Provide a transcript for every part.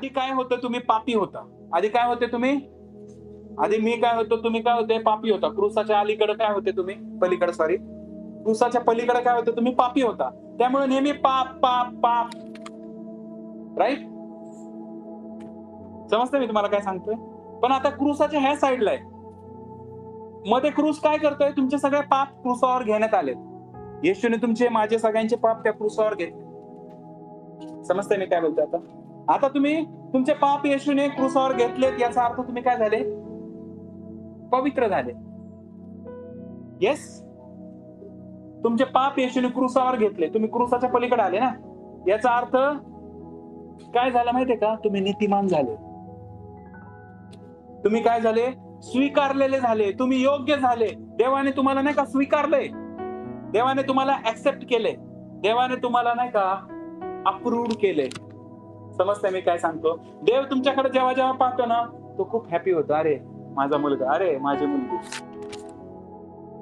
आधी काय होतं, तुम्ही पापी होता. आधी काय होते तुम्ही? आधी मी काय होतो, तुम्ही काय होते? पापी होता. क्रूसाच्या अलीकडे काय होते तुम्ही? पलीकडे, सॉरी, क्रूसाच्या पलीकडे काय होते तुम्ही? पापी होता. त्यामुळे नेहमी पाप पाप पाप. राईट? समजतंय मी तुम्हाला काय सांगतोय? पण आता क्रूसाच्या ह्या साईडला आहे. मध्ये क्रूस काय करतोय? तुमचे सगळे पाप क्रूसावर घेण्यात आले. येशूने तुमचे, माझे सगळ्यांचे पाप त्या क्रूसावर घेतले. समजतंय मी काय बोलतोय आता? आता तुम्ही तुमचे पाप येशूने क्रूसावर घेतलेत, याचा अर्थ तुम्ही काय झाले? पवित्र झाले. येस, तुमचे पाप येशूने क्रूसावर घेतले, तुम्ही क्रूसाच्या पलीकडे आले ना. याचा अर्थ काय झाला माहितीये का? तुम्ही नीतिमान झाले. तुम्ही काय झाले? स्वीकारलेले झाले. तुम्ही योग्य झाले. देवाने तुम्हाला नाही का स्वीकारलंय, देवाने तुम्हाला ऍक्सेप्ट केले, देवाने तुम्हाला नाही का अप्रूव्ह केले. समजतंय मी काय सांगतो? देव तुमच्याकडे जेव्हा जेव्हा पाहतो ना, तो खूप हॅपी होतो. अरे माझा मुलगा, अरे माझी मुलगी.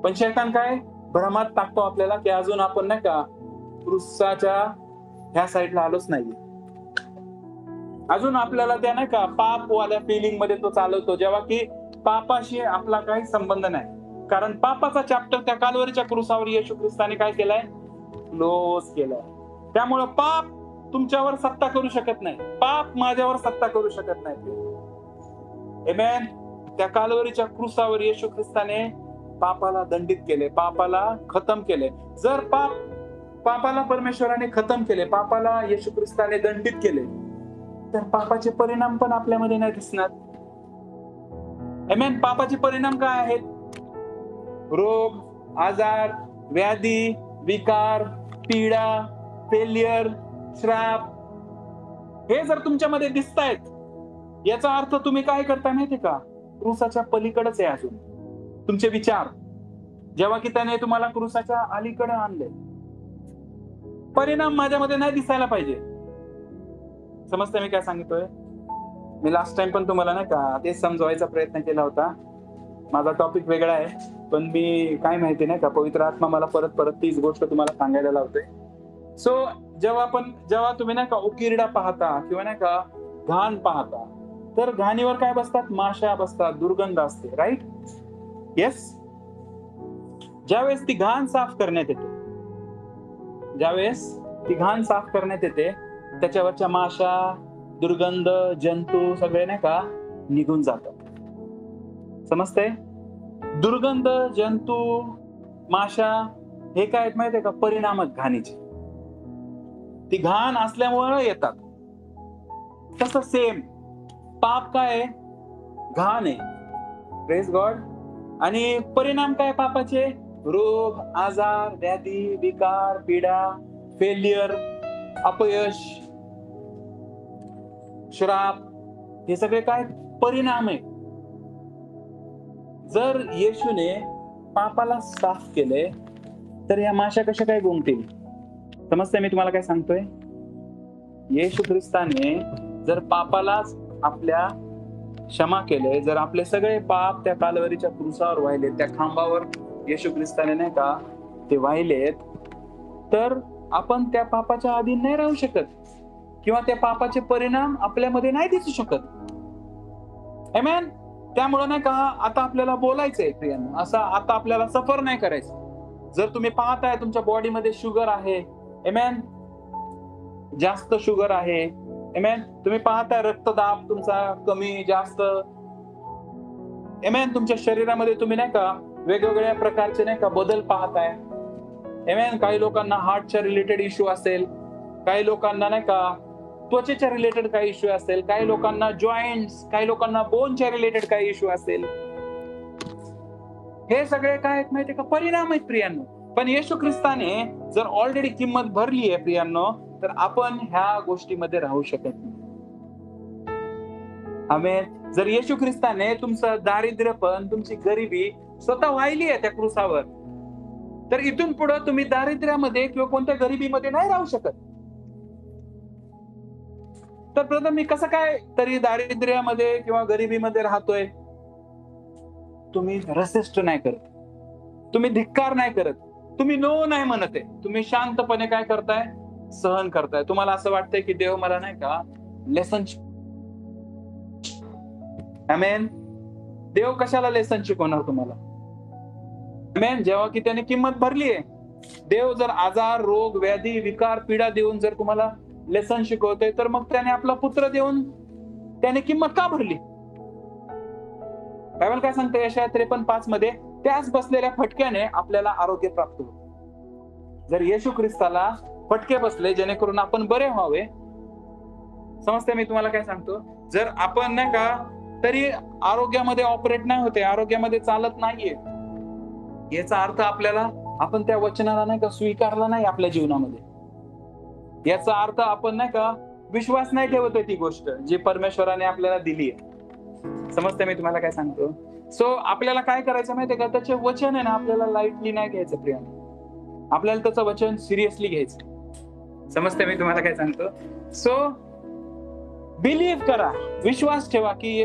पण शैतान काय भ्रमात टाकतो आपल्याला, की अजून आपण नाही का क्रूसाच्या ह्या साईडला आलोच नाही. अजून आपल्याला त्या नाही का पापवाल्या फिलिंग मध्ये तो चालवतो, जेव्हा की पापाशी आपला काही संबंध नाही. कारण पापाचा चॅप्टर त्या काल्वरीच्या क्रूसावर येशू ख्रिस्ताने काय केलाय? क्लोज केलाय. त्यामुळं पाप तुमच्यावर सत्ता करू शकत नाही, पाप माझ्यावर सत्ता करू शकत नाही. आमेन. त्या काल्वरीच्या क्रूसावर येशू ख्रिस्ताने पापाला दंडित केले, पापाला खतम केले. जर पापाला परमेश्वराने खतम केले, पापाला येशू ख्रिस्ताने दंडित केले, तर पापाचे परिणाम पण आपल्यामध्ये नाही दिसणार. आमेन. पापाचे परिणाम काय आहेत? रोग, आजार, व्याधी, विकार, पीडा, फेल्युअर, श्राप, हे जर तुमच्यामध्ये दिसतायत, याचा अर्थ तुम्ही काय करताय माहितीये का? क्रूसाच्या पलीकडेच आहे अजून तुमचे विचार, जेव्हा की त्याने तुम्हाला क्रूसाच्या अलीकडे आणले. परिणाम माझ्यामध्ये नाही दिसायला पाहिजे. समजतंय मी काय सांगतोय? मी लास्ट टाइम पण तुम्हाला नाही का तेच समजवायचा प्रयत्न केला होता. माझा टॉपिक वेगळा आहे, पण मी काय माहिती नाही का, पवित्र आत्मा मला परत परत तीच गोष्ट तुम्हाला सांगायला लावते. सो जेव्हा तुम्ही नाही का उकिरडा पाहता किंवा नाही का घाण पाहता, तर घाणीवर काय बसतात? माशा बसतात, दुर्गंध असते. राईट? येस. ज्यावेळेस ती घाण साफ करण्यात येते, त्याच्यावरच्या माशा, दुर्गंध, जंतू सगळे नाही का निघून जातात. समजतंय? दुर्गंध, जंतू, माशा हे काय आहेत माहितीये का? परिणामच घाणीचे. ती घाण असल्यामुळे येतात. तसं सेम पाप काय आहे? घाण आहे. Praise God. आणि परिणाम काय पापाचे? रोग, आजार, व्याधी, विकार, पीडा, फेल्युअर, अपयश, श्राप, हे सगळे काय परिणाम आहे. जर येशूने पापाला साफ केले, तर या माशा कशा काय गुंगतील? समजतंय मी तुम्हाला काय सांगतोय? येशू ख्रिस्ताने जर पापालाच आपल्या क्षमा केले, जर आपले सगळे पाप त्या कालवरीच्या क्रूसावर वाहिले, त्या खांबावर येशू ख्रिस्ताने नाही का ते वाहिलेत, तर आपण त्या पापाच्या अधीन नाही राहू शकत, किंवा त्या पापाचे परिणाम आपल्यामध्ये नाही दिसू शकत. आमेन. त्यामुळे नाही का आता आपल्याला बोलायचंय प्रियांनो, असं आता आपल्याला सफर नाही करायचं. जर तुम्ही पाहताय तुमच्या बॉडीमध्ये शुगर आहे, आमेन, जास्त शुगर आहे, आमेन, तुम्ही पाहताय रक्तदाब तुमचा कमी जास्त, आमेन, तुमच्या शरीरामध्ये तुम्ही नाही का वेगवेगळ्या प्रकारचे नाही का बदल पाहताय, आमेन. काही लोकांना हार्टच्या रिलेटेड इश्यू असेल, काही लोकांना नाही का त्वचेच्या रिलेटेड काही इश्यू असेल, काही लोकांना जॉईंट्स, काही लोकांना बोनच्या रिलेटेड काही इश्यू असेल. हे सगळे काय आहेत माहितीये का? परिणाम आहेत प्रियांनो. पण येशू ख्रिस्ताने जर ऑलरेडी किंमत भरली आहे प्रियांनो, तर आपण ह्या गोष्टीमध्ये राहू शकत नाही. आमेन. जर येशू ख्रिस्ताने तुमचं दारिद्र्य पण, तुमची गरिबी स्वतः वाहिली आहे त्या क्रूसावर, तर इथून पुढे तुम्ही दारिद्र्यामध्ये किंवा कोणत्या गरिबीमध्ये नाही राहू शकत. तर प्रथम मी कसं काय तरी दारिद्र्यामध्ये किंवा गरिबीमध्ये राहतोय? तुम्ही रेसिस्ट नाही करत, तुम्ही धिक्कार नाही करत, तुम्ही नो नाही म्हणत आहे, तुम्ही शांतपणे काय करताय? सहन करताय. तुम्हाला असं वाटतंय की देव मला नाही का लेसन आमेन. देव कशाला लेसन शिकवणार तुम्हाला? आमेन. जेव्हा की त्याने किंमत भरलीये. देव जर आजार, रोग, व्याधी, विकार, पीडा देऊन जर तुम्हाला लेसन शिकवतोय, तर मग त्याने आपला पुत्र देऊन त्याने किंमत का भरली? बायबल काय सांगते यशाया 53:5 मध्ये, त्याच बसलेल्या फटक्याने आपल्याला आरोग्य प्राप्त होतं. जर येशू ख्रिस्ताला फटके बसले जेणेकरून आपण बरे व्हावे, समजते मी तुम्हाला काय सांगतो? जर आपण नाही का तरी आरोग्यामध्ये ऑपरेट नाही होते, आरोग्यामध्ये चालत नाहीये, याचा अर्थ आपल्याला आपण त्या वचनाला नाही का स्वीकारला नाही आपल्या जीवनामध्ये. याचा अर्थ आपण नाही का विश्वास नाही ठेवतोय ती गोष्ट जी परमेश्वराने आपल्याला दिली आहे. समजते मी तुम्हाला काय सांगतो? सो आपल्याला काय करायचं माहितीये का? त्याचे वचन आहे ना आपल्याला लाईटली नाही घ्यायचं प्रियाने, आपल्याला त्याचं वचन सिरियसली घ्यायचं. समजते मी तुम्हाला काय सांगतो? सो बिलीव्ह करा, विश्वास ठेवा की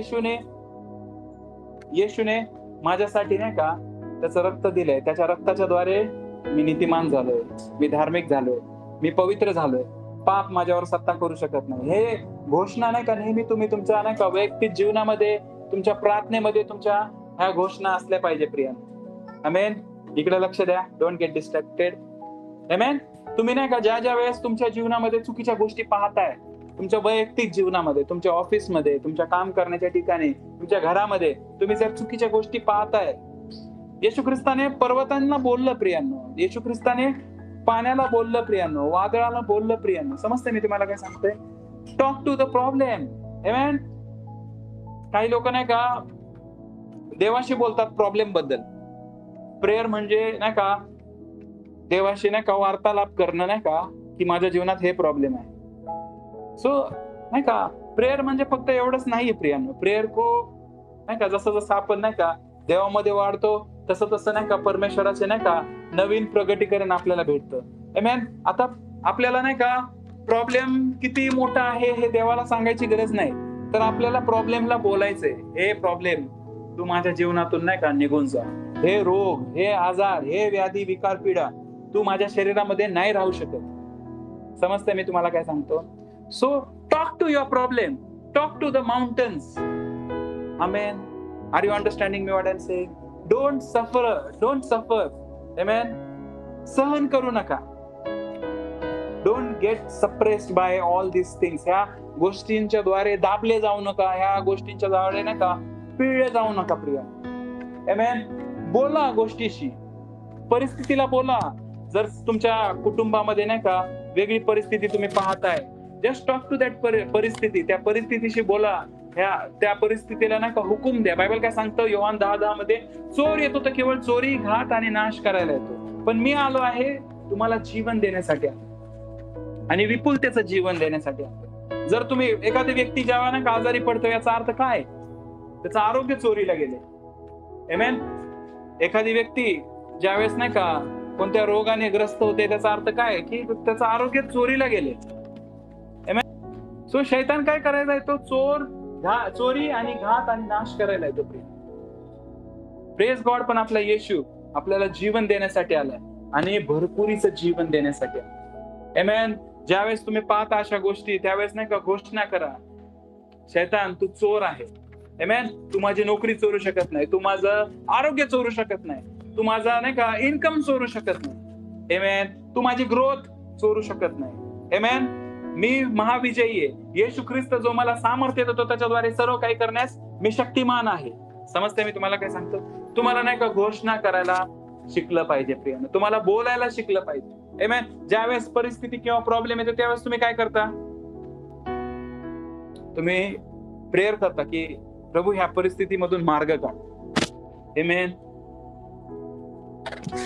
येशूने माझ्यासाठी नाही का त्याचं रक्त दिलंय, त्याच्या रक्ताच्या द्वारे मी नीतिमान झालोय, मी धार्मिक झालोय, मी पवित्र झालोय, पाप माझ्यावर सत्ता करू शकत नाही. हे घोषणा नाही का नेहमी तुम्ही तुमच्या नाही का वैयक्तिक जीवनामध्ये, तुमच्या प्रार्थनेमध्ये तुमच्या ह्या घोषणा असल्या पाहिजे प्रियाने. आमेन. इकडे लक्ष द्या, डोंट गेट डिस्ट्रॅक्टेड. आमेन. तुम्ही नाही का ज्या वेळेस तुमच्या जीवनामध्ये चुकीच्या गोष्टी पाहताय, तुमच्या वैयक्तिक जीवनामध्ये, तुमच्या ऑफिसमध्ये, तुमच्या काम करण्याच्या ठिकाणी, तुमच्या घरामध्ये तुम्ही जर चुकीच्या गोष्टी पाहताय, येशू ख्रिस्ताने पर्वतांना बोललं प्रियांनो, येशू ख्रिस्ताने पाण्याला बोललं प्रियांनो, वादळाला बोललं प्रियांनो. समजते मी तुम्हाला काय सांगतोय? Talk to the problem. Amen. काही लोक नाही का देवाशी बोलतात प्रॉब्लेम बद्दल. प्रेयर म्हणजे नाही का देवाशी नाही का वार्तालाप करणं, नाही का की माझ्या जीवनात हे प्रॉब्लेम आहे. सो नाही का प्रेयर म्हणजे फक्त एवढंच नाहीये प्रियांनो. प्रेयर को नाही का जसं जसं आपण नाही का देवामध्ये वाढतो तसं तसं नाही का परमेश्वराचे नाही का नवीन प्रगतीकरण आपल्याला भेटतं. आमेन. आता आपल्याला नाही का प्रॉब्लेम किती मोठा आहे हे देवाला सांगायची गरज नाही, तर आपल्याला प्रॉब्लेमला बोलायचंय, हे प्रॉब्लेम तू माझ्या जीवनातून नाही का निघून जा. हे रोग, हे आजार, हे व्याधी, विकार, पीडा तू माझ्या शरीरामध्ये नाही राहू शकत. समजते मी तुम्हाला काय सांगतो? So talk to your problem, talk to the mountains. Amen. Are you understanding me what I am saying? Don't suffer. Amen. सहन करू नका. Don't get suppressed by all this things. ह्या गोष्टींच्या द्वारे दाबले जाऊ नका, ह्या गोष्टींच्या द्वारे नाही का पिळले जाऊ नका प्रिया. आमेन. बोला गोष्टीशी, परिस्थितीला बोला. जर तुमच्या कुटुंबामध्ये नाही का वेगळी परिस्थिती तुम्ही पाहताय, जस्ट टॉक टू दॅट परिस्थिती. त्या परिस्थितीशी बोला, त्या परिस्थितीला नाही का हुकूम द्या. बायबल काय सांगतं योहान 10:10 मध्ये, चोर येतो तर केवळ चोरी, घात आणि नाश करायला येतो, पण मी आलो आहे तुम्हाला जीवन देण्यासाठी आणि विपुलतेचं जीवन देण्यासाठी. जर तुम्ही एखादी व्यक्ती जेव्हा नाही का आजारी पडतो, याचा अर्थ काय? त्याचं आरोग्य चोरीला गेले. आमेन. एखादी व्यक्ती ज्यावेळेस नाही का कोणत्या रोगाने ग्रस्त होते, त्याचा अर्थ काय? की त्याचं आरोग्य चोरीला गेले. आमेन. सो शैतान काय करायला येतो? चोरी आणि घात आणि नाश करायला येतो. Praise God. पण आपला येशू आपल्याला जीवन देण्यासाठी आलाय आणि भरपुरीचं जीवन देण्यासाठी आलाय. आमेन. ज्यावेळेस तुम्ही पाहता अशा गोष्टी, त्यावेळेस नाही का घोषणा करा, शैतान तू चोर आहे. आमेन. तू माझी नोकरी चोरू शकत नाही, तू माझं आरोग्य चोरू शकत नाही, तू माझा नाही का इन्कम चोरू शकत नाही. आमेन. तू माझी ग्रोथ चोरू शकत नाही. आमेन. मी महाविजयी आहे. येशू ख्रिस्त जो मला सामर्थ्य देतो त्याच्याद्वारे सर्व काही करण्यास मी शक्तिमान आहे. समजते मी तुम्हाला काय सांगतो? तुम्हाला नाही का घोषणा करायला शिकलं पाहिजे प्रियानं, तुम्हाला बोलायला शिकलं पाहिजे. आमेन. ज्यावेळेस परिस्थिती किंवा प्रॉब्लेम येतो त्यावेळेस तुम्ही काय करता? तुम्ही प्रेयर करता की प्रभू ह्या परिस्थितीमधून मार्ग काढ. आमेन.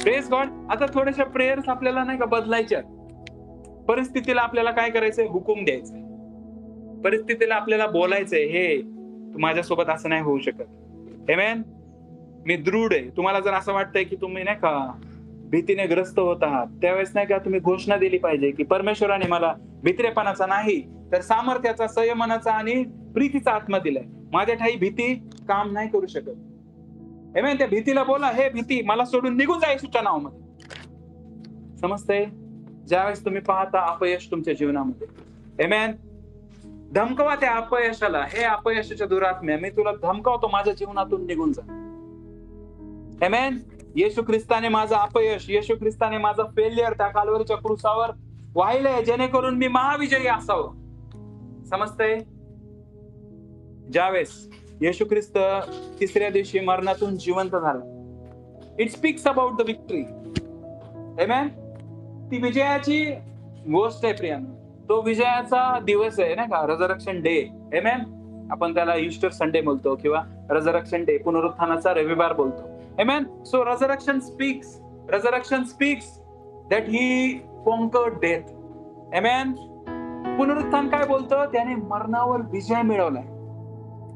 Praise God. आता थोड्याशा प्रेयर्स आपल्याला नाही का बदलायच्या. परिस्थितीला आपल्याला काय करायचंय? हुकूम द्यायचंय. परिस्थितीला आपल्याला बोलायचंय, हे तू माझ्यासोबत असं नाही होऊ शकत. आमेन. मी दृढ आहे. तुम्हाला जर असं वाटतंय की तुम्ही नाही का भीतीने ग्रस्त होत आहात, त्यावेळेस नाही का तुम्ही घोषणा दिली पाहिजे की परमेश्वराने मला भीत्रेपणाचा नाही तर सामर्थ्याचा, संयमनाचा आणि प्रीतीचा आत्मा दिलाय. माझ्या ठाई भीती काम नाही करू शकत. आमेन. त्या भीतीला बोला, हे भीती मला सोडून निघून जा येशूच्या नावामध्ये. समजतंय? ज्यावेळेस तुम्ही पाहता अपयश तुमच्या जीवनामध्ये, आमेन, धमकवा त्या अपयशाला, हे अपयशाच्या दुरात्म्या, मी तुला धमकावतो, माझ्या जीवनातून निघून जा. आमेन. येशू ख्रिस्ताने माझं अपयश, येशू ख्रिस्ताने माझं फेल्युअर त्या काल्वरीच्या क्रूसावर वाहिलंय, जेणेकरून मी महाविजयी असावं. समजतंय? ज्यावेळेस येशू ख्रिस्त तिसऱ्या दिवशी मरणातून जिवंत झाला, it speaks about the victory. Amen. ती विजयाची गोष्ट आहे प्रियांनो. तो विजयाचा दिवस आहे नाही का, रिझरेक्शन डे. आमेन. आपण त्याला ईस्टर संडे बोलतो किंवा रिझरेक्शन डे, पुनरुत्थानाचा रविवार बोलतो. Amen. So resurrection speaks that he conquered death. Amen. पुनरुत्थान काय बोलतं? त्याने मरणावर विजय मिळवलाय.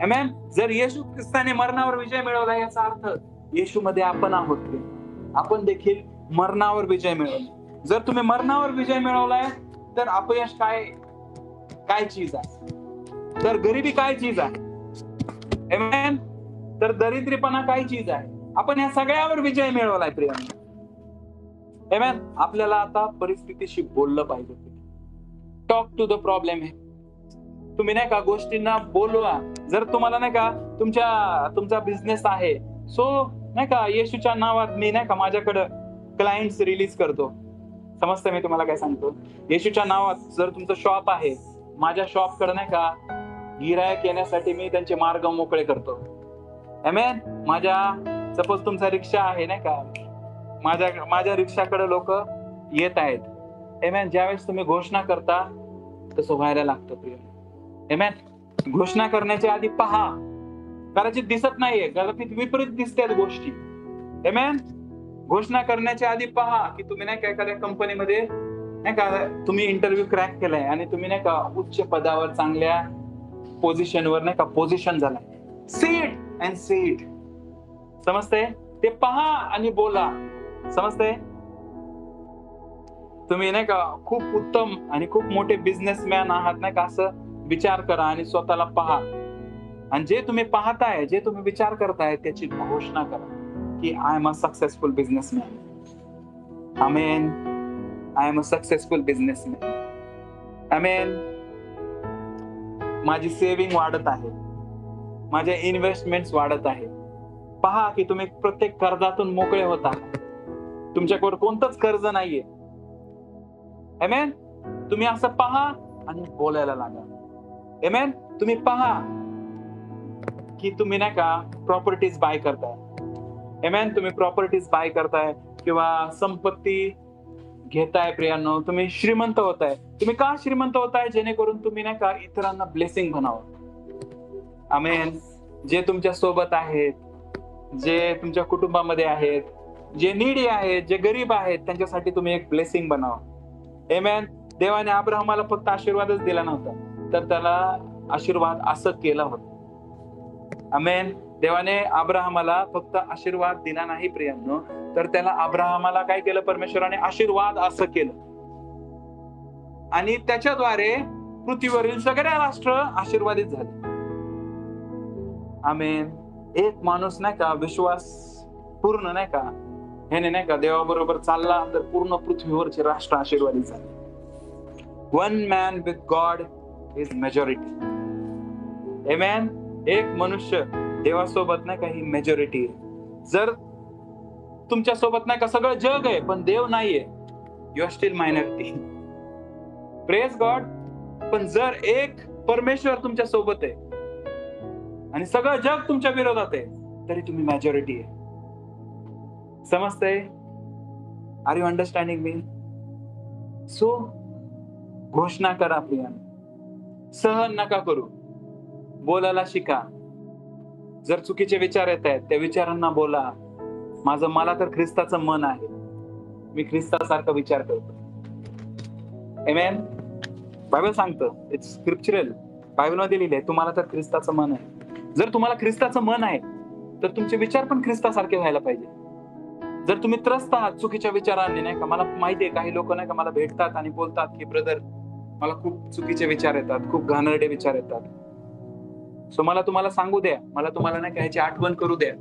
आमेन. जर येशू ख्रिस्ताने मरणावर विजय मिळवला, याचा अर्थ येशू मध्ये आपण आहोत, आपण देखील मरणावर विजय मिळवला. जर तुम्ही मरणावर विजय मिळवलाय, तर अपयश काय चीज आहे? तर गरिबी काय चीज आहे? आमेन. तर दरिद्रीपणा काय चीज आहे? आपण या सगळ्यावर विजय मिळवलाय प्रियांनो. आमेन. आपल्याला आता परिस्थितीशी बोललं पाहिजे. Talk to the problem. तुम्ही नाही का गोष्टींना बोलवा. जर तुम्हाला नाही का तुमचा बिझनेस आहे, सो नाही का येशूच्या नावात मी नाही का माझ्याकडे क्लायंट्स रिलीज करतो. समजतं मी तुम्हाला काय सांगतो? येशूच्या नावात जर तुमचं शॉप आहे, माझ्या शॉपकडे नाही का गिरायक येण्यासाठी मी त्यांचे मार्ग मोकळे करतो. आमेन. सपोज तुमचा रिक्षा आहे नाही का, माझ्या रिक्षाकडे लोक येत आहेत. आमेन. ज्यावेळेस तुम्ही घोषणा करता, तसं व्हायला लागतं प्रिय. आमेन. घोषणा करण्याच्या आधी पहा. कदाचित दिसत नाहीये, कदाचित विपरीत दिसतात गोष्टी. आमेन. घोषणा करण्याच्या आधी पहा की तुम्ही नाही का एखाद्या कंपनीमध्ये नाही का तुम्ही इंटरव्ह्यू क्रॅक केलाय आणि तुम्ही नाही का उच्च पदावर, चांगल्या पोझिशनवर नाही का पोझिशन झालाय. Seat and seat. समजतंय? ते पहा आणि बोला. समजतंय? तुम्ही नाही का खूप उत्तम आणि खूप मोठे बिझनेसमॅन आहात नाही का, असं विचार करा आणि स्वतःला पहा. आणि जे तुम्ही पाहताय, जे तुम्ही विचार करताय, त्याची घोषणा करा की I am a successful businessman. Amen. I am a successful businessman. Amen. माझी सेव्हिंग वाढत आहे, माझ्या इन्व्हेस्टमेंट्स वाढत आहे. पहा की तुम्ही प्रत्येक कर्जातून मोकळे होता. तुमच्याकडे कोणतंच कर्ज नाहीये. आमेन. तुम्ही असं पहा आणि बोलायला लागा. आमेन. तुम्ही पहा की तुम्ही नाही का प्रॉपर्टीज बाय करताय. आमेन. तुम्ही प्रॉपर्टीज बाय करताय किंवा संपत्ती घेताय प्रियांनो. तुम्ही श्रीमंत होताय. तुम्ही का श्रीमंत होताय? जेणेकरून तुम्ही नाही का इतरांना ब्लेसिंग बनावं. आमेन. जे तुमच्या सोबत आहेत, जे तुमच्या कुटुंबामध्ये आहेत, जे नीडी आहेत, जे गरीब आहेत, त्यांच्यासाठी तुम्ही एक ब्लेसिंग बनावा. आमेन. देवाने अब्राहमाला फक्त आशीर्वादच दिला नव्हता, तर त्याला आशीर्वाद असं केला होता. आमेन. देवाने अब्राहमाला फक्त आशीर्वाद दिला नाही प्रियांनो, तर त्याला अब्राहमाला काय केलं? परमेश्वराने आशीर्वाद असं केलं. आणि त्याच्याद्वारे पृथ्वीवरील सगळ्या राष्ट्र आशीर्वादित झाले. आमेन. एक माणूस नाही का विश्वास पूर्ण नाही का ह्याने नाही का देवाबरोबर चालला, तर पूर्ण पृथ्वीवरचे राष्ट्र आशीर्वादित झाले. One man with God is majority. Amen. एक मनुष्य देवासोबत नाही का ही मेजॉरिटी आहे. जर तुमच्या सोबत नाही का सगळं जग आहे पण देव नाहीये, you are still minority. Praise God. पण जर एक परमेश्वर तुमच्या सोबत आहे आणि सगळं जग तुमच्या विरोधात आहे, तरी तुम्ही मेजॉरिटी आहे. समजतंय? Are you understanding me? So घोषणा करा प्रियानो. सहन नका करू. बोलायला शिका. जर चुकीचे विचार येत आहेत, त्या विचारांना बोला, मला तर ख्रिस्ताचं मन आहे, मी ख्रिस्तासारखा विचार करतो. आमेन. बायबल सांगतं, इट्स स्क्रिप्चरल. बायबलमध्ये लिहिलंय, तुम्हाला तर ख्रिस्ताचं मन आहे. जर तुम्हाला ख्रिस्ताचं मन आहे, तर तुमचे विचार पण ख्रिस्तासारखे व्हायला पाहिजे. जर तुम्ही त्रस्त आहात चुकीच्या विचारांनी नाही का, मला माहितीये काही लोक नाही का मला भेटतात आणि बोलतात की ब्रदर, मला खूप चुकीचे विचार येतात, खूप घाणेरडे विचार येतात. सो मला तुम्हाला सांगू द्या, मला तुम्हाला नाही का ह्याची आठवण करू द्या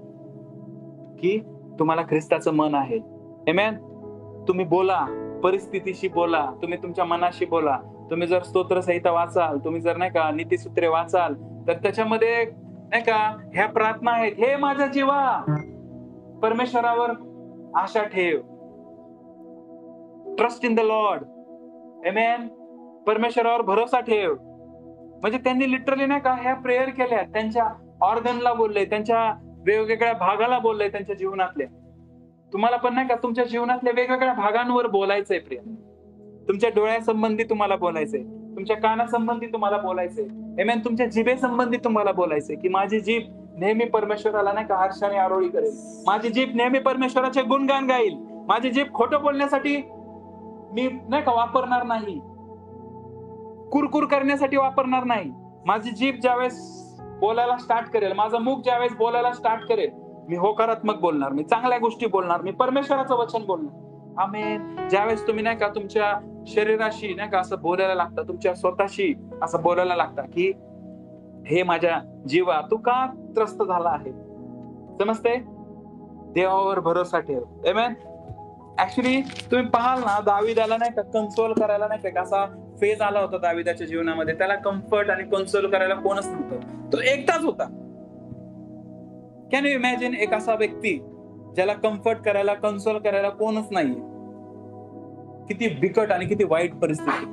की तुम्हाला ख्रिस्ताचं मन आहे. आमेन. तुम्ही बोला, परिस्थितीशी बोला, तुम्ही तुमच्या मनाशी बोला. तुम्ही जर स्तोत्रसंहिता वाचाल, तुम्ही जर नाही का नीतिसूत्रे वाचाल, तर त्याच्यामध्ये नाही का ह्या प्रार्थना आहेत. हे माझ्या जीवा, परमेश्वरावर आशा ठेव. Trust in the Lord. Amen. परमेश्वरावर भरोसा ठेव. म्हणजे त्यांनी लिटरली नाही का ह्या प्रेयर केल्या, त्यांच्या ऑर्गनला बोलले, त्यांच्या वेगवेगळ्या भागाला बोलले त्यांच्या जीवनातल्या. तुम्हाला पण नाही का तुमच्या जीवनातल्या वेगवेगळ्या भागांवर बोलायचंय प्रिय. तुमच्या डोळ्यासंबंधी तुम्हाला बोलायचंय, तुमच्या कानासंबंधी तुम्हाला बोलायचंय, आमेन. तुमच्या जिभेसंबंधी तुम्हाला बोलायचंय की माझी जीभ नेहमी परमेश्वराला नाही का हर्षाने आरोळी करेल. माझी जीभ नेहमी परमेश्वराचे गुणगान गाईल. माझी जीभ खोटं बोलण्यासाठी मी नाही का वापरणार नाही, कुरकुर करण्यासाठी वापरणार नाही. माझी जीभ ज्यावेळेस बोलायला स्टार्ट करेल, माझं मुख ज्यावेळेस बोलायला स्टार्ट करेल, मी होकारात्मक बोलणार, मी चांगल्या गोष्टी बोलणार, मी परमेश्वराचं वचन बोलणार. आमेन. ज्यावेळेस तुम्ही नाही का तुमच्या शरीराशी नाही का असं बोलायला लागता, तुमच्या स्वतःशी असं बोलायला लागता की हे माझ्या जीवा तू का त्रस्त झाला आहे, समजते, देवावर भरोसा ठेव. आमेन. ऍक्च्युली तुम्ही पाहाल ना, दाविदाला नाही का कन्सोल करायला नाही का असा फेज आला होता दाविदाच्या जीवनामध्ये. त्याला कम्फर्ट आणि कन्सोल करायला कोणच नव्हतं, तो एकटाच होता. कॅन यू इमॅजिन एक असा व्यक्ती ज्याला कम्फर्ट करायला, कन्सोल करायला कोणच नाहीये. किती बिकट आणि किती वाईट परिस्थिती.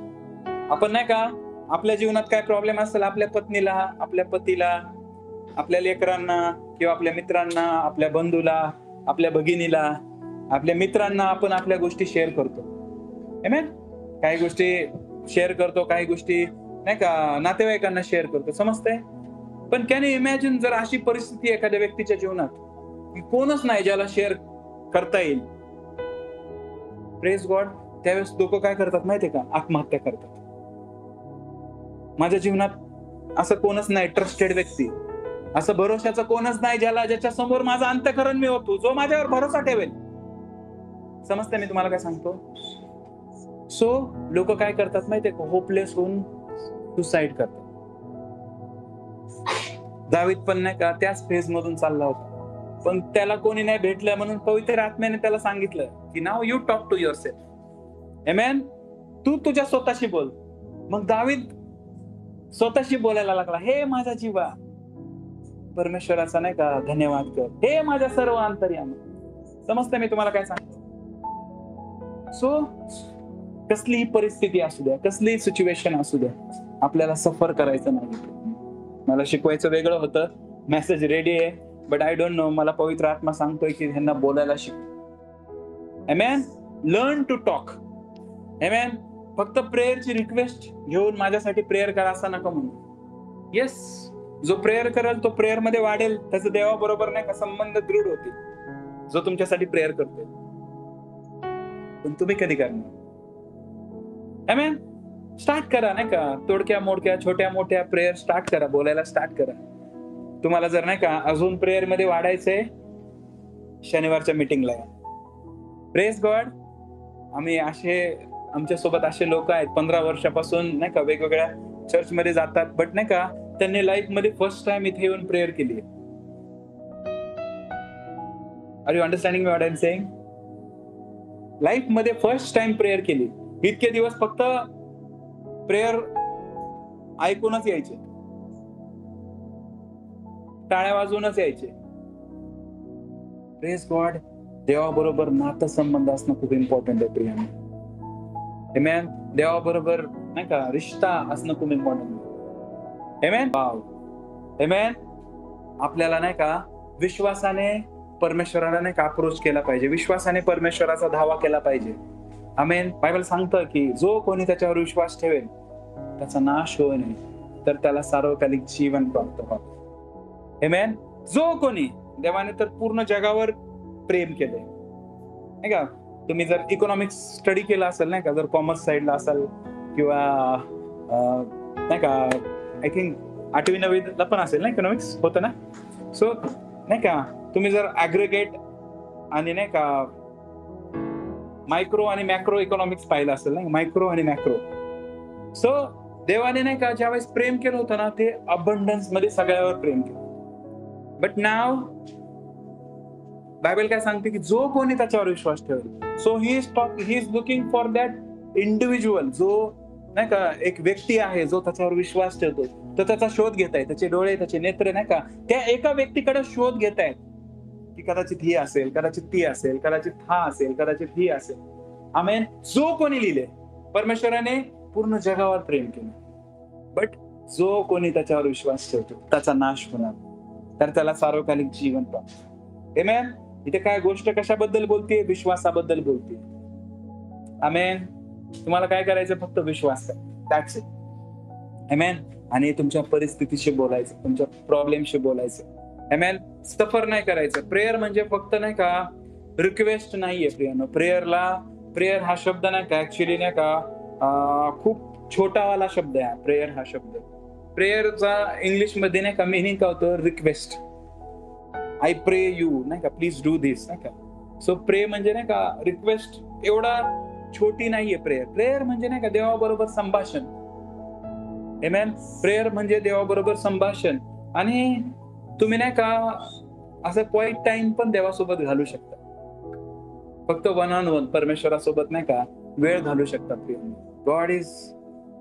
आपण नाही का आपल्या जीवनात काय प्रॉब्लेम असेल, आपल्या पत्नीला, आपल्या पतीला, आपल्या लेकरांना किंवा आपल्या मित्रांना, आपल्या बंधूला, आपल्या भगिनीला, आपल्या मित्रांना आपण आपल्या गोष्टी शेअर करतो. आमेन. काही गोष्टी शेअर करतो, काही गोष्टी नाही का नातेवाईकांना शेअर करतो, समजतंय. पण कॅन यू इमॅजिन जर अशी परिस्थिती एखाद्या व्यक्तीच्या जीवनात की कोणच नाही ज्याला शेअर करता येईल, प्रेज गॉड, त्यावेळेस लोक काय करतात माहितीये का, आत्महत्या करतात. माझ्या जीवनात असं कोणच नाही ट्रस्टेड व्यक्ती, असं भरोशाचं कोणच नाही ज्याच्या समोर माझं अंतःकरण मी होतो, जो माझ्यावर भरोसा ठेवेल. समजतंय मी तुम्हाला काय सांगतो. सो लोक काय करतात माहितीये का, होपलेस होऊन सुसाईड करतात. दावीद पण नाही का त्याच फेज मधून चालला होता, पण त्याला कोणी नाही भेटलं म्हणून पवित्र आत्म्याने त्याला सांगितलं की now you talk to yourself. Amen. तू तुझ्या स्वतःशी बोल. मग दावीद स्वतःशी बोलायला लागला, हे माझा जीवा परमेश्वराचा नाही का धन्यवाद कर, हे माझ्या सर्व अंतर्यामी. समजतंय मी तुम्हाला काय सांगतो. सो कसलीही परिस्थिती असू द्या, कसलीही सिच्युएशन असू द्या, आपल्याला सफर करायचं नाही. मला शिकवायचं वेगळं होतं, मेसेज रेडी आहे, बट आय डोंट नो, मला पवित्र आत्मा सांगतोय की ह्यांना बोलायला शिक. Amen. Learn to talk. Amen. फक्त प्रेयरची रिक्वेस्ट घेऊन माझ्यासाठी प्रेयर करा असं नका म्हणू. येस, जो प्रेयर करेल तो प्रेयर मध्ये वाढेल, त्याचा देवाबरोबर नाही का संबंध दृढ होतील, जो तुमच्यासाठी प्रेयर करतोय. पण तुम्ही कधी करणार. आमेन. स्टार्ट करा नाही का, तोडक्या मोडक्या छोट्या मोठ्या प्रेयर स्टार्ट करा, बोलायला स्टार्ट करा. तुम्हाला जर नाही का अजून प्रेयर मध्ये वाढायचंय, शनिवारच्या मीटिंगला या. Praise God. आमच्या सोबत असे लोक आहेत 15 वर्षापासून नाही का वेगवेगळ्या चर्च मध्ये जातात, बट नाही का त्यांनी लाईफ मध्ये फर्स्ट टाइम इथे येऊन प्रेयर केली. Are you understanding what I am saying. Life मध्ये फर्स्ट टाइम प्रेयर केली. इतके दिवस फक्त प्रेयर ऐकूनच यायचे, टाळ्या वाजवूनच यायचे. Praise God. देवाबरोबर नातं संबंध असणं खूप इम्पॉर्टंट आहे प्रियाने. आमेन. देवाबरोबर नाही का रिश्ता असणं खूप इम्पॉर्टंट आहे. आमेन. आमेन. आपल्याला नाही का विश्वासाने परमेश्वराला नाही का अप्रोच केला पाहिजे, विश्वासाने परमेश्वराचा धावा केला पाहिजे. आमेन. बायबल सांगतं की जो कोणी त्याच्यावर विश्वास ठेवेल त्याचा नाश होऊ नये, तर त्याला सार्वकालिक जीवन प्राप्त व्हावं. आमेन. जो कोणी, देवाने तर पूर्ण जगावर प्रेम केलंय नाही का. तुम्ही जर इकॉनॉमिक्स स्टडी केला असेल नाही का, जर कॉमर्स साइडला असाल किंवा नाही का आय थिंक 8वी 9वीला पण असेल ना इकॉनॉमिक्स होतं ना. सो नाही का तुम्ही जर ऍग्रिगेट आणि नाही का मायक्रो आणि मॅक्रो इकॉनॉमिक्स पाहिलं असेल ना, मायक्रो आणि मॅक्रो. सो देवाने नाही का ज्यावेळेस प्रेम केलं होतं ना, ते अबंडन्स मध्ये सगळ्यावर प्रेम केलं. बट नाव बायबल काय सांगते की जो कोणी त्याच्यावर विश्वास ठेवेल. So he is looking for that individual, जो नाही का एक व्यक्ती आहे जो त्याच्यावर विश्वास ठेवतो, तर त्याचा शोध घेत आहे. त्याचे डोळे, त्याचे नेत्र नाही का त्या एका व्यक्तीकडे शोध घेत आहेत की कदाचित ही असेल, कदाचित ती असेल, कदाचित हा असेल, कदाचित ही असेल. आमेन. जो कोणी लिहिले, परमेश्वराने पूर्ण जगावर प्रेम केलं, बट जो कोणी त्याच्यावर विश्वास ठेवतो त्याचा नाश होणार, तर त्याला सार्वकालिक जीवन प्राप्त. आमेन. इथे काय गोष्ट कशाबद्दल बोलते? विश्वासाबद्दल बोलते. आमेन. तुम्हाला काय करायचं? फक्त विश्वास करा. That's it. आमेन. आणि तुमच्या परिस्थितीशी बोलायचं, तुमच्या प्रॉब्लेमशी बोलायचं. आमेन. सफर नाही करायचं. प्रेयर म्हणजे फक्त नाही का रिक्वेस्ट नाहीये प्रियानो. प्रेयर हा शब्द नाही का ऍक्च्युली नाही का खूप छोटावाला शब्द आहे प्रेयर हा शब्द. प्रेयरचा इंग्लिश मध्ये नाही का मिनिंग काय होतं? रिक्वेस्ट. आय प्रे यू नाही का, प्लीज डू दिस नाही का. सो प्रे म्हणजे नाही का रिक्वेस्ट एवढा छोटी नाहीये प्रेयर. प्रेयर म्हणजे नाही का देवाबरोबर संभाषण. आमेन. प्रेयर म्हणजे देवाबरोबर संभाषण. आणि तुम्ही नाही का असं क्वाईट टाइम पण देवासोबत घालू शकता. फक्त वन ऑन वन परमेश्वरासोबत नाही का वेळ घालू शकता. God is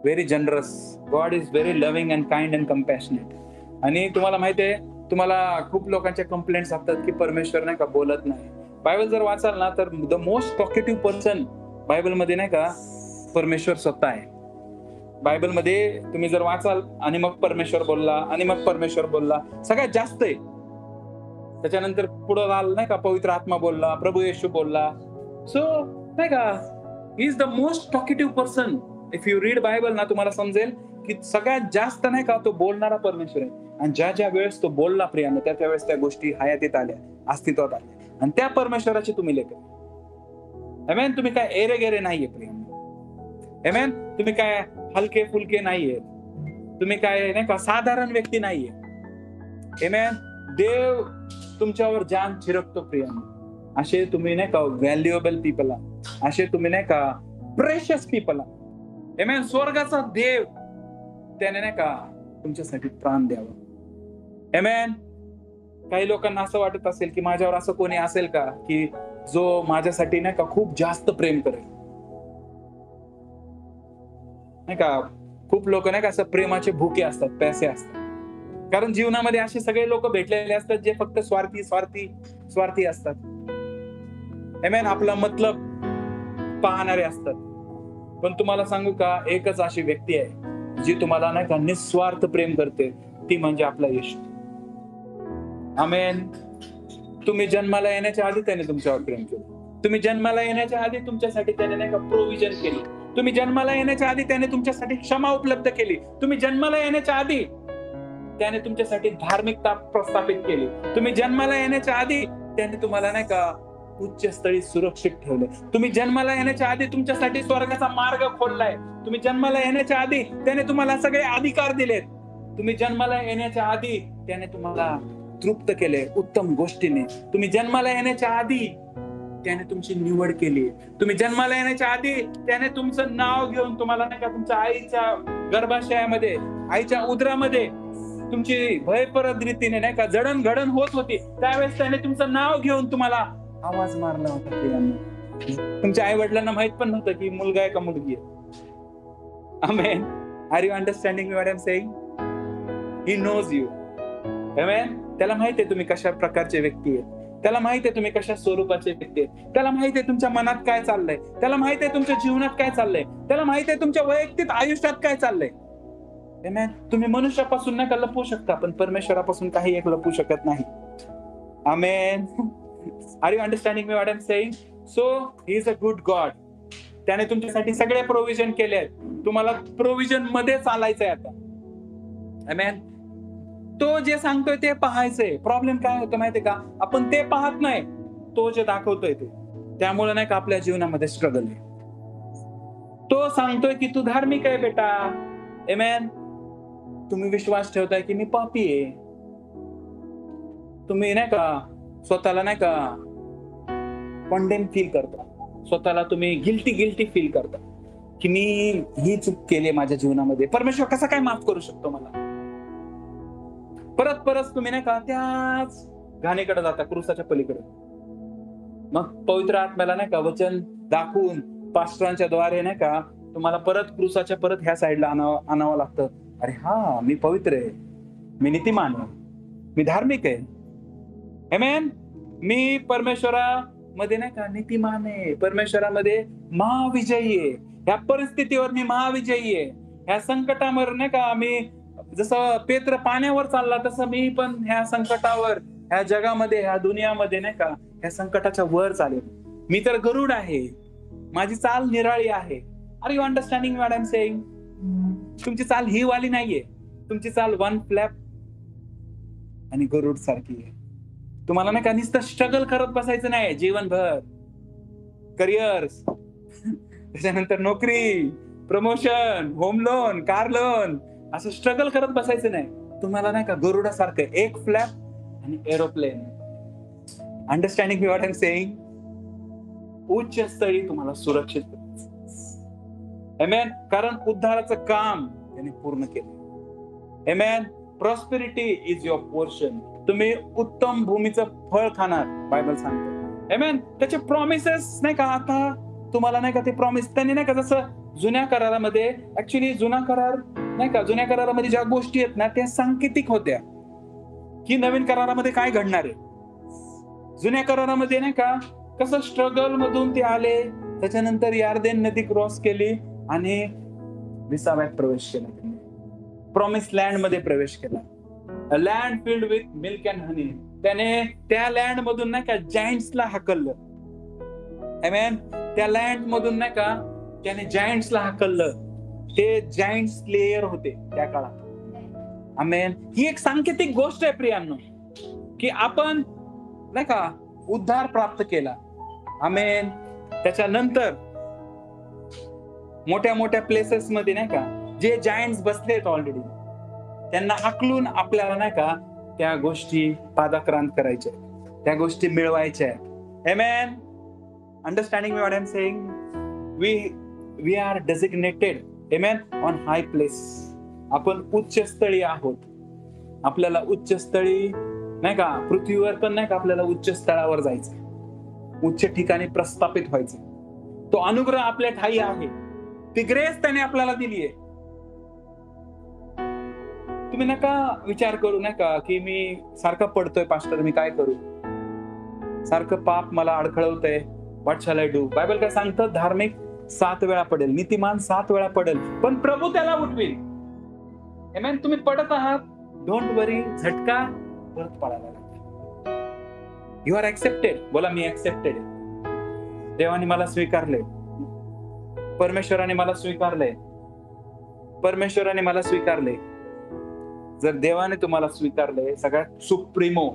very generous. God is very loving and kind and compassionate. आणि तुम्हाला माहिती आहे, तुम्हाला खूप लोकांच्या कंप्लेंट्स असतात की परमेश्वर नाही का बोलत नाही. बायबल जर वाचाल ना तर द मोस्ट टॉकेटिव्ह पर्सन बायबलमध्ये नाही का परमेश्वर स्वतः आहे. बायबलमध्ये तुम्ही जर वाचाल आणि मग परमेश्वर बोलला आणि मग परमेश्वर बोलला सगळ्यात जास्त आहे. त्याच्यानंतर पुढे आल नाही का पवित्र आत्मा बोलला, प्रभू येशू बोलला. सो नाही का he is the most talkative person. If you read Bible ना तुम्हाला समजेल की सगळ्यात जास्त नाही का तो बोलणारा परमेश्वर आहे. आणि ज्या ज्या वेळेस तो बोलला प्रियानं त्या त्यावेळेस त्या गोष्टी हयातीत आल्या, अस्तित्वात आल्या. आणि त्या परमेश्वराचे तुम्ही लेकर. आमेन. तुम्ही काय एरे गेरे नाहीये प्रियानं. आमेन. तुम्ही काय हलके फुलके नाहीये. तुम्ही काय नाही का साधारण व्यक्ती नाहीये. आमेन. देव तुमच्यावर जान चिरकतो प्रियानं. असे तुम्ही नाही का व्हॅल्युएबल पीपल आहात. असे तुम्ही नाही का प्रेशियस पीपल आहात. आमेन. स्वर्गाचा देव त्याने नाही का तुमच्यासाठी प्राण द्यावा. आमेन. काही लोकांना असं वाटत असेल की माझ्यावर असं कोणी असेल का की जो माझ्यासाठी नाही का खूप जास्त प्रेम करेल. नाही का खूप लोक नाही का असं प्रेमाचे भुके असतात, पैसे असतात. कारण जीवनामध्ये असे सगळे लोक भेटलेले असतात जे फक्त स्वार्थी स्वार्थी स्वार्थी असतात. आमेन. आपला मतलब पाहणारे असतात. पण तुम्हाला सांगू का एकच अशी व्यक्ती आहे जी तुम्हाला नाही का निस्वार्थ प्रेम करते, ती म्हणजे आपला येशू. आमेन. तुम्ही जन्माला येण्याच्या आधी त्याने तुमच्यावर प्रेम केलं. तुम्ही जन्माला येण्याच्या आधी तुमच्यासाठी त्याने नाही का प्रोव्हिजन केली. तुम्ही जन्माला येण्याच्या आधी त्याने तुमच्यासाठी क्षमा उपलब्ध केली. तुम्ही जन्माला येण्याच्या आधी त्याने तुमच्यासाठी धार्मिकता प्रस्थापित केली. तुम्ही जन्माला येण्याच्या आधी त्याने तुम्हाला नाही का उच्च स्थळी सुरक्षित ठेवले. तुम्ही जन्माला येण्याच्या आधी तुमच्यासाठी स्वर्गाचा मार्ग खोललाय. तुम्ही जन्माला येण्याच्या आधी त्याने तुम्हाला सगळे अधिकार दिलेत. तुम्ही जन्माला येण्याच्या आधी त्याने तुम्हाला तृप्त केले उत्तम गोष्टीने. तुम्ही जन्माला येण्याच्या आधी त्याने तुमची निवड केली. तुम्ही जन्माला येण्याच्या आधी त्याने तुमचं नाव घेऊन तुम्हाला नाही का तुमच्या आईच्या गर्भाशयामध्ये, आईच्या उदरामध्ये तुमची भयपरद रीतीने नाही का जडणघडण होत होती त्यावेळेस त्याने तुमचं नाव घेऊन तुम्हाला आवाज मारला होता प्रियांनो. तुमच्या आई वडिलांना माहित पण नव्हतं की मुलगा आहे का मुलगी आहे. Amen. Are you understanding what I am saying? He knows you. Amen. त्याला माहिती आहे तुम्ही कशा प्रकारचे व्यक्ती आहेत. त्याला माहिती आहे तुम्ही कशा स्वरूपाचे व्यक्ती आहेत. त्याला माहिती आहे तुमच्या मनात काय चाललंय. त्याला माहिती आहे तुमच्या जीवनात काय चाललंय. त्याला माहिती आहे तुमच्या वैयक्तिक आयुष्यात काय चाललंय. आमेन. तुम्ही मनुष्यापासून नाही का लपवू शकता, पण परमेश्वरापासून काही एक लपवू शकत नाही. Amen. Are you understanding me what I am saying? So he is a good God. त्याने तुमच्यासाठी सगळे प्रोव्हिजन केले आहेत. तुम्हाला प्रोव्हिजन मध्ये चालायचंय आता. आमेन. तो जे सांगतोय ते पाहायचंय. प्रॉब्लेम काय होतं माहितीये का? आपण ते पाहत नाही, तो जे दाखवतोय ते. त्यामुळे नाही का आपल्या जीवनामध्ये स्ट्रगल आहे. तो सांगतोय की तू धार्मिक आहे बेटा. आमेन. तुम्ही विश्वास ठेवताय की मी पापी आहे. तुम्ही नाही का स्वतःला नाही का कॉन्डेम फील करता. स्वतःला तुम्ही गिल्टी फील करता की मी ही चूक केली माझ्या जीवनामध्ये. परमेश्वर कसा काय माफ करू शकतो मला? परत तुम्ही नाही का त्याच घाणीकडे जाता, क्रूसाच्या पलीकडे. मग पवित्र आत्म्याला नाही का वचन दाखवून पास्टरांच्या द्वारे नाही का तुम्हाला परत क्रूसाच्या परत ह्या साईडला आणावं लागतं. अरे हा, मी पवित्र आहे, मी नीतिमान आहे, मी धार्मिक आहे. आमेन. मी परमेश्वरामध्ये नाही का नीतिमान आहे, परमेश्वरामध्ये महाविजयी आहे. ह्या परिस्थितीवर मी महाविजयी आहे. ह्या संकटावर नाही का मी, जसं पेत्र पाण्यावर चालला तसं मी पण ह्या संकटावर, ह्या जगामध्ये, ह्या दुनियामध्ये नाही का ह्या संकटाच्या वर चालेल. मी तर गरुड आहे, माझी चाल निराळी आहे. Are you understanding what I am saying? तुमची चाल ही वाली नाहीये, तुमची चाल वन फ्लॅप आणि गरुड सारखी आहे. तुम्हाला नाही का नुसतं स्ट्रगल करत बसायचं नाही जीवनभर. करिअर्स, त्याच्यानंतर नोकरी, promotion, home loan, car loan, असं स्ट्रगल करत बसायचं नाही. तुम्हाला नाही का गरुडासारखं एक फ्लॅप आणि aeroplane. Understanding what I am saying? उच्च स्थळी तुम्हाला सुरक्षित. आमेन. कारण उद्धाराचं काम त्याने पूर्ण केलं. Amen. Prosperity is your portion. तुम्ही उत्तम भूमीचं फळ खाणार, बायबल सांगतो. आमेन. त्याचे प्रॉमिसेस नाही का, आता तुम्हाला नाही का ते प्रॉमिस त्यांनी नाही का, जसं जुन्या करारामध्ये, ऍक्च्युली जुना करार नाही का, जुन्या करारामध्ये ज्या गोष्टी आहेत ना त्या सांकेतिक होत्या की नवीन करारामध्ये काय घडणार आहे. जुन्या करारामध्ये नाही का कसं स्ट्रगल मधून ते आले, त्याच्यानंतर यार्देन नदी क्रॉस केली आणि विसाव्यात प्रवेश केला. त्यांनी प्रॉमिस लँड मध्ये प्रवेश केला. Land filled with milk and honey. त्याने त्या लँड मधून नाही का जायंट्सला हाकललं. आमेन. त्या लँड मधून नाही का त्याने जायंट्सला हाकललं. ते जायंट्स लेयर होते त्या काळात. आमेन. ही एक सांकेतिक गोष्ट आहे प्रियांनो, की आपण नाही का उद्धार प्राप्त केला. आमेन. त्याच्यानंतर मोठ्या मोठ्या प्लेसेस मध्ये नाही का जे जायंट्स बसलेत ऑलरेडी, त्यांना हाकलून आपल्याला नाही का त्या गोष्टी पादाक्रांत करायच्या, त्या गोष्टी मिळवायच्या. Amen. Understanding what I am saying? We are designated, amen, on high place. आपण उच्च स्थळी आहोत. आपल्याला उच्च स्थळी नाही का, पृथ्वीवर पण नाही का आपल्याला उच्च स्थळावर जायचं, उच्च ठिकाणी प्रस्थापित व्हायचं. तो अनुग्रह आपल्या ठाई आहे, ती ग्रेस त्याने आपल्याला दिली आहे. तुम्ही नका विचार करू नाही का की मी सारखं पडतोय पास्टर, मी काय करू, सारखं पाप मला अडखळवतंय, what shall I do. Bible काय सांगतं? धार्मिक 7 वेळा पडेल, नीतिमान 7 वेळा पडेल, पण प्रभू त्याला उठवेल. आमेन. तुम्ही पडत आहात, डोंट वरी, झटका परत पडायला लागतो. You are accepted. बोला, मी ऍक्सेप्टेड आहे. देवाने मला स्वीकारले, परमेश्वराने मला स्वीकारले, परमेश्वराने मला स्वीकारले. जर देवाने तुम्हाला स्वीकारले, सगळ्यात सुप्रीमो,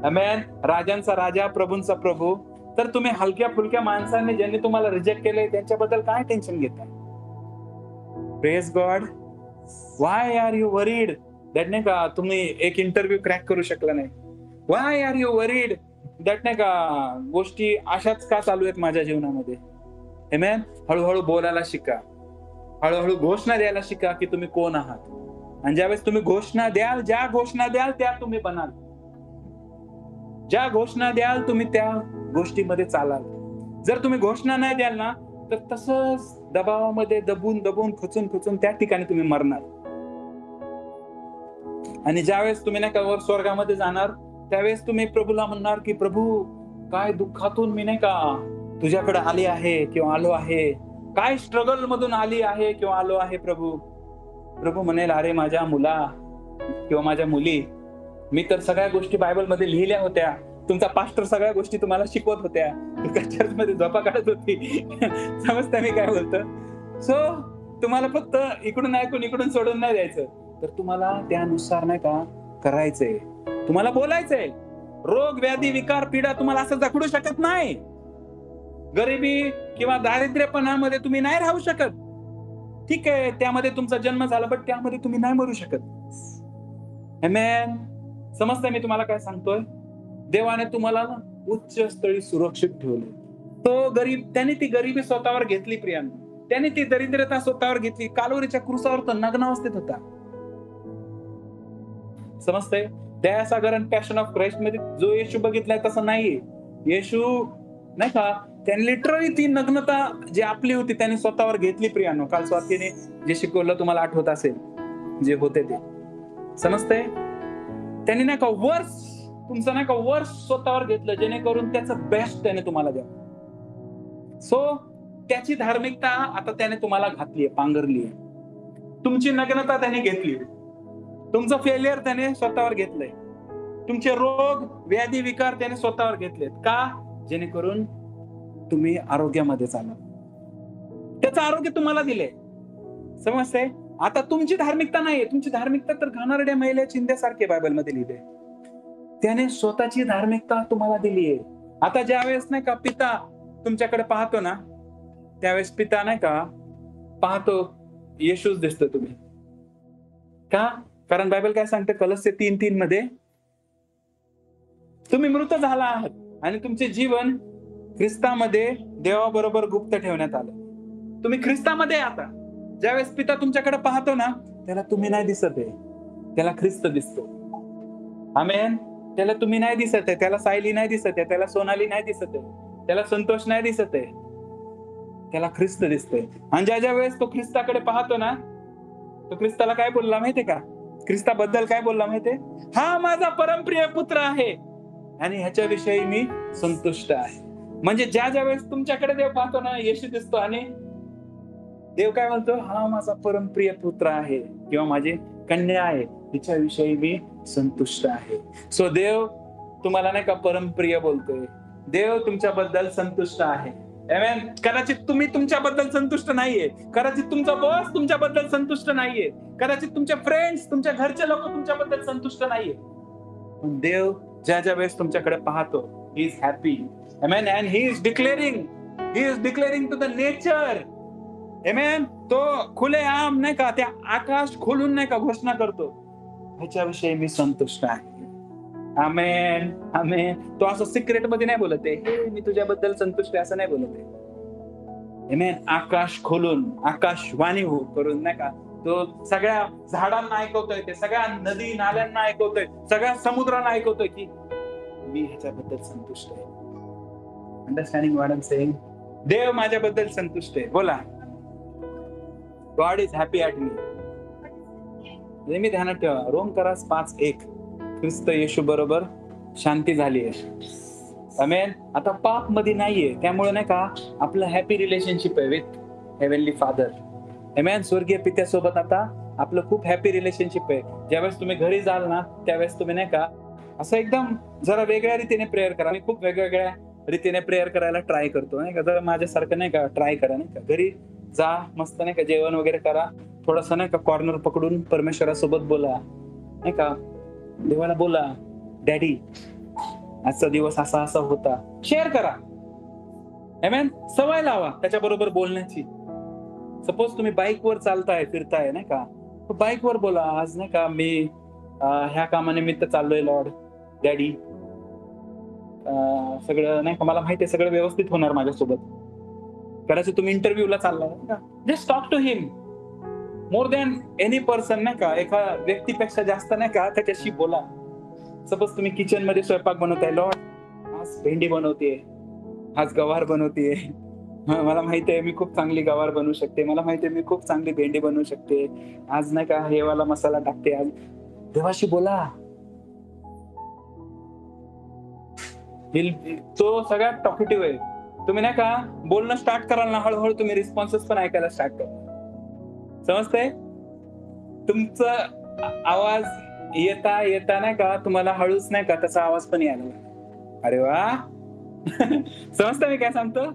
आमेन, राजांचा राजा, प्रभूंचा प्रभू, तर तुम्ही हलक्या फुलक्या माणसांनी ज्यांनी तुम्हाला रिजेक्ट केले त्यांच्याबद्दल काय टेन्शन घेताय? Praise God. Why are you worried that नाही का तुम्ही एक इंटरव्ह्यू क्रॅक करू शकला नाही? Why are you worried that नाही का गोष्टी अशाच का चालू आहेत माझ्या जीवनामध्ये? आमेन. हळूहळू बोलायला शिका, हळूहळू घोषणा द्यायला शिका की तुम्ही कोण आहात. आणि ज्यावेळेस तुम्ही घोषणा द्याल, ज्या घोषणा द्याल त्या तुम्ही बनाल, ज्या घोषणा द्याल तुम्ही त्या गोष्टीमध्ये चालाल. जर तुम्ही घोषणा नाही द्याल ना, तर तसंच दबावामध्ये दबून दबून खचून त्या ठिकाणी तुम्ही मरणार. आणि ज्यावेळेस तुम्ही नाही का वर स्वर्गामध्ये जाणार, त्यावेळेस तुम्ही प्रभूला म्हणणार की प्रभू, काय दुःखातून मी नाही का तुझ्याकडे आली आहे किंवा आलो आहे, काय स्ट्रगल मधून आली आहे किंवा आलो आहे प्रभू. प्रभू म्हणेल, अरे माझ्या मुला किंवा माझ्या मुली, मी तर सगळ्या गोष्टी बायबल मध्ये लिहिल्या होत्या, तुमचा पास्टर सगळ्या गोष्टी तुम्हाला शिकवत होत्या, चर्च मध्ये झोपा काढत होती. समजता मी काय बोलतो? सो तुम्हाला फक्त इकडून ऐकून इकडून सोडून नाही द्यायचं, तर तुम्हाला त्यानुसार नाही का करायचंय, तुम्हाला बोलायचंय. रोग, व्याधी, विकार, पीडा तुम्हाला असं जखडू शकत नाही. गरिबी किंवा दारिद्र्यपणामध्ये तुम्ही नाही राहू शकत. ठीक आहे, त्यामध्ये तुमचा जन्म झाला, पण त्यामध्ये तुम्ही नाही मरू शकत. आमेन. समजतंय मी तुम्हाला काय सांगतोय? देवाने तुम्हाला उच्च स्थळी सुरक्षित ठेवले. तो गरीब, त्याने ती गरिबी स्वतःवर घेतली प्रियांनो, त्याने ती दरिद्रता स्वतःवर घेतली. कालोरीच्या क्रूसावर तो नग्न अवस्थेत होता. समजतंय? दयासागर आणि पॅशन ऑफ क्राइस्ट मध्ये जो येशू बघितलाय तसं नाहीये. येशू नाही का, त्याने लिटरली ती नग्नता जी आपली होती त्याने स्वतःवर घेतली. प्रियानो, काल स्वातीने जे शिकवलं तुम्हाला आठवत असेल, जे होते ते समजतंय. त्यांनी नाही का वर्ष, तुमचं नाही का वर्ष स्वतःवर घेतलं, जेणेकरून त्याचं बेस्ट त्याने तुम्हाला द्यावं. सो त्याची धार्मिकता आता त्याने तुम्हाला घातलीये, पांघरलीये. तुमची नग्नता त्याने घेतली, तुमचं फेलियर त्याने स्वतःवर घेतलंय, तुमचे रोग व्याधी विकार त्याने स्वतःवर घेतलेत. का? जेणेकरून तुम्ही आरोग्यामध्ये चाला. त्याचं आरोग्य तुम्हाला दिले, समजते. आता तुमची धार्मिकता नाहीये, तुमची धार्मिकता तर घाणेरड्या महिला चिंध्यासारखे बायबलमध्ये लिहिले. त्याने स्वतःची धार्मिकता तुम्हाला दिलीये. आता ज्या वेळेस नाही का पिता तुमच्याकडे पाहतो ना, त्यावेळेस पिता नाही का पाहतो येशूच दिसतो तुम्ही. का? कारण बायबल काय सांगते कलोसे 3:3 मध्ये, तुम्ही मृत झाला आहात आणि तुमचे जीवन ख्रिस्तामध्ये देवाबरोबर गुप्त ठेवण्यात आलं. तुम्ही ख्रिस्तामध्ये आता. ज्यावेळेस पिता तुमच्याकडे पाहतो ना, त्याला तुम्ही नाही दिसत आहे, त्याला ख्रिस्त दिसतो. आमेन. त्याला तुम्ही नाही दिसत आहे, त्याला सायली नाही दिसत आहे, त्याला सोनाली नाही दिसत आहे, त्याला संतोष नाही दिसत आहे, त्याला ख्रिस्त दिसतोय. आणि ज्या वेळेस तो ख्रिस्ताकडे पाहतो ना, तो ख्रिस्ताला काय बोलला माहितीये का? ख्रिस्ताबद्दल काय बोलला माहितीये? हा माझा परमप्रिय पुत्र आहे आणि ह्याच्याविषयी मी संतुष्ट आहे. म्हणजे ज्या वेळेस तुमच्याकडे देव पाहतो ना, येशू दिसतो आणि देव काय म्हणतो? हा माझा परमप्रिय पुत्र आहे किंवा माझी कन्या आहे, तिच्याविषयी मी संतुष्ट आहे. सो देव तुम्हाला नाही का परमप्रिय बोलतोय, देव तुमच्याबद्दल संतुष्ट आहे. आमेन. कदाचित तुम्ही तुमच्याबद्दल संतुष्ट नाहीये, कदाचित तुमचा बॉस तुमच्याबद्दल संतुष्ट नाहीये, कदाचित तुमचे फ्रेंड्स, तुमच्या घरचे लोक तुमच्याबद्दल संतुष्ट नाहीये, पण देव ज्या वेळेस तुमच्याकडे पाहतो, he is happy. Amen. And he is declaring to the nature. Amen. तो खुलेआम नाही का, त्या आकाश खोलून नाही का घोषणा करतो, ह्याच्याविषयी मी संतुष्ट आहे. आमेन. आमेन. तो असं सिक्रेट मध्ये नाही बोलत आहे, हे मी तुझ्याबद्दल संतुष्ट आहे असं नाही बोलत आहे. आमेन. आकाश खोलून, आकाशवाणी हो करून नाही का, तो सगळ्या झाडांना ऐकवतोय, ते सगळ्या नदी नाल्यांना ऐकवतोय, सगळ्या समुद्रांना ऐकवतोय की मी ह्याच्याबद्दल संतुष्ट आहे. Understanding what I am saying? देव माझ्याबद्दल संतुष्ट आहे. बोला, God is happy at me. नेहमी ध्यानात ठेवा, रोमकरास 5:1, ख्रिस्त येशू बरोबर शांती झाली आहे. आमेन. आता पाप मध्ये नाहीये, त्यामुळे नाही का आपलं हॅपी रिलेशनशिप आहे विथ हेव्हनली फादर. आमेन. स्वर्गीय पित्यासोबत आता आपलं खूप हॅपी रिलेशनशिप आहे. ज्यावेळेस तुम्ही घरी जाल ना, त्यावेळेस तुम्ही नाही का असं एकदम जरा वेगळ्या रीतीने प्रेयर करा. मी खूप वेगवेगळ्या रीतीने प्रेयर करायला ट्राय करतो, नाही का. जरा माझ्यासारखं नाही का ट्राय करा, नाही का. घरी जा, मस्त नाही का जेवण वगैरे करा, थोडस नाही का कॉर्नर पकडून परमेश्वरासोबत बोला, नाही का. देवाला बोला, डॅडी आजचा दिवस असा असा होता, शेअर करा. आमेन. सवय लावा त्याच्याबरोबर बोलण्याची. सपोज तुम्ही बाईकवर चालताय, फिरताय, नाही का, बाईकवर बोला, आज नाही का मी ह्या कामानिमित्त चाललोय लॉर्ड, डॅडी, सगळं नाही का मला माहिती आहे सगळं व्यवस्थित होणार माझ्यासोबत. कदाचित तुम्ही इंटरव्ह्यूला चालला, just talk to him more than any person, नाही का. एका व्यक्तीपेक्षा जास्त नाही का त्याच्याशी बोला. सपोज तुम्ही किचन मध्ये स्वयंपाक बनवताय, लॉर्ड आज भेंडी बनवतेय, आज गवार बनवतेय, मला माहिती आहे मी खूप चांगली गवार बनवू शकते, मला माहिती आहे मी खूप चांगली भेंडी बनवू शकते, आज नाही का हे वाला मसाला टाकते. आज देवाशी बोला. तो सगळ्यात टॉकेटिव्ह आहे. तुम्ही नाही का बोलणं स्टार्ट कराल ना, हळूहळू तुम्ही रिस्पॉन्सेस पण ऐकायला स्टार्ट करा. समजतंय? तुमचा आवाज येता नाही का तुम्हाला हळूच नाही का त्याचा आवाज पण यायला. अरे वा. समजतं मी काय सांगतो?